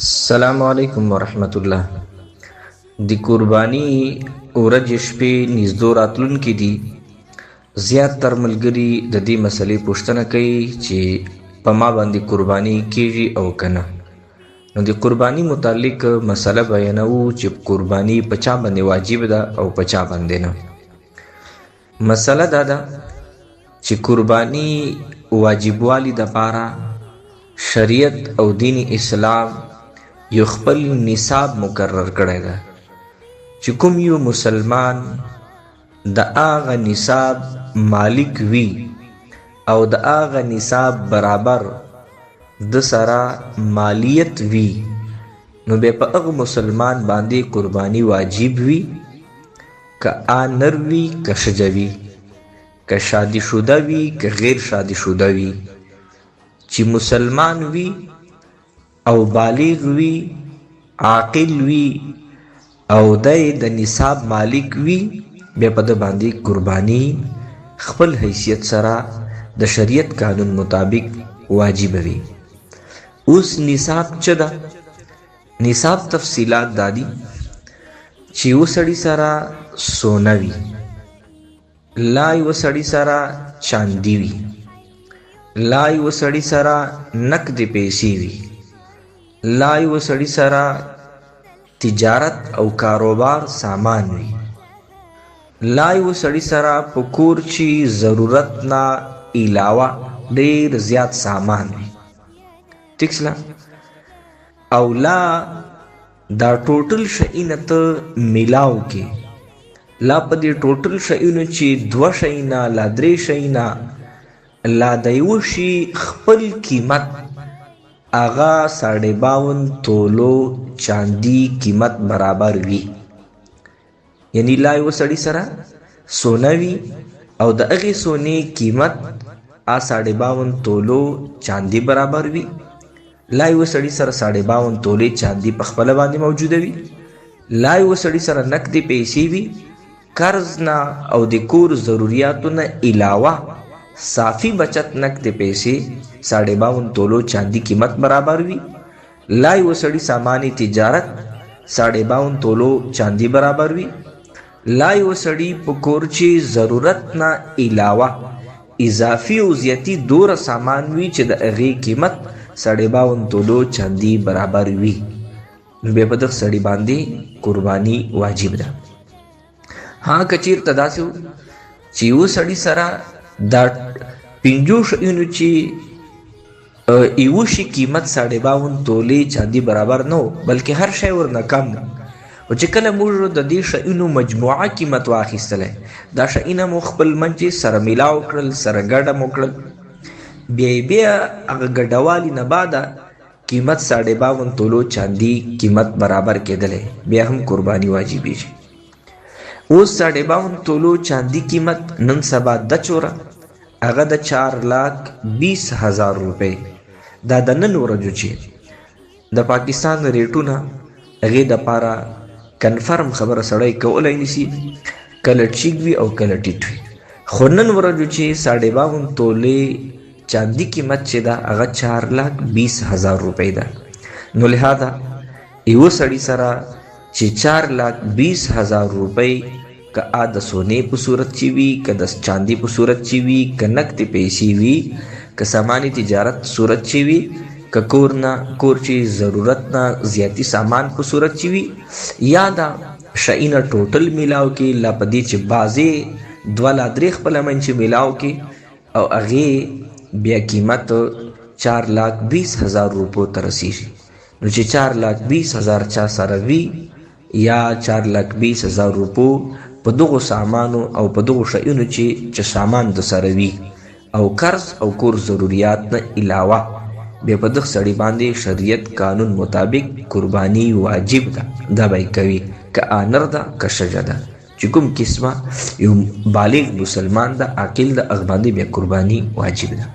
السلام علیکم ورحمت الله. د قربانی ورځ شپې نږدې راتلونکې دي. زیات تر ملګري د دې مسلې پوښتنه کوي چې په ما باندې قربانی کیږي او کنه. نو د قربانی متعلق مسله بیانوو چې قربانی په چا باندې واجب ده او په چا باندې نه. مسله دا ده چې قربانی واجبوالی د پاره شریعت او دین اسلام یو خپل نصاب مقرر کړی ده چې کوم یو مسلمان د هغه نصاب مالک وي او د هغه نصاب برابر د سره مالیت وي نو بیا په هغه مسلمان باندې قربانی واجب وي، که نر وي که ښځه وي، که شادي شده وي که غیر شادي شده وي، چې مسلمان وي او بالغ وي، عاقل وي او د نصاب مالک وي، بیا په د باندې قربانی خپل حیثیت سره د شریعت قانون مطابق واجب وي. اوس نصاب څه ده؟ نصاب تفصیلات دادي چې یو سړي سره سونه وي، لا یو سړي سره چاندي وي، لا یو سړي سره نقد پیسې وي، لا یو سړي سره تجارت او کاروبار سامان وي، لا یو سړي سره په کور چې ضرورت نه علاوه ډیر زیات سامان وي. ټیک سلا او لا دا ټوټل شئینه ته ملاو کې، لا په دې ټوټل شئینو چې 2 شئینه لا 3 شئینه لا د یو شي خپل قیمت آغا 52 تولو چاندی قیمت برابر وي. یعنی لا یو سړي سره سونه وي او د هغې سونې قیمت 52 تولو چاندی برابر وي. لا یو سړي سره 52 تولې چاندی په خپله باندې موجوده وي. لا یو سړي سره نقد پیسې وي، قرض نه او د کور ضروریاتو نه علاوه صافی بچت نقد پیسې 52 تولو چاندی قیمت برابر وي. لا یو سړي سامانی تجارت 52 تولو چاندی برابر وي. لا یو سړي په کور چې ضرورت نه علاوه اضافي او زیاتی دور سامان وي چې د هغې قیمت 52 تولو چاندی برابر وي، نو بیا په دغه سړي باندې قربانی واجب ده. ها که چېرته داسې و چې یو سړي سره دا 50 شیونو چې یو شي قیمت 52 تولې چاندی برابر نه و، بلکې هر شی ورنه کم و، او چې کله موږ د دې شیونو مجموعه قیمت واخیستلی، دا شیونه مو خپل منځ سره میلاو کړل، سره ګډه مو کړل، بیا هغه ګډوالي نه بعده قیمت 52 تولو چاندی قیمت برابر کېدلی، بیا هم قربانی واجبېږي. اوس 52 تولو چاندی قیمت نن سبا د چوره هغه د 4,20,000 روپۍ. دا د نن ورځو چې د پاکستان ریټونه هغې دپاره کنفرم خبره سړی کولی نشي، کله ټیټ وي او کله ټیټ وي. خو نن ورځو چې 52 تولې چاندی قیمت چې ده هغه 4,20,000 روپۍ ده. نو لہذا یو سړي سره چې 4,20,000 روپۍ که د سونې په صورت چې وي، که د چاندي په صورت چې وي، که نقد پیسې وي، که ساماني تجارت صورت چې وي، که کور چې ضرورت نه زیاتی سامان په صورت چې وي، یا دا شئینه ټوټل میلاو کې، لا په دې چې بعضې 2 لا 3 خپله منځ میلاو کې او هغې بیا قیمت 4,20,000 روپو ته رسیږي. نو چې 4,20,000 چا سره وي یا 4,20,000 روپو په دغو سامانو او په دغو شیونو چې سامان د سره وي او قرض او کور ضروریات نه علاوه، بیا په دغه سړي باندې شریعت قانون مطابق قربانی واجب ده. دا به یې کوي، که نر ده که ښځه ده، چې کوم قسمه یو بالغ مسلمان ده عاقل ده، هغه باندې بیا قربانی واجب ده.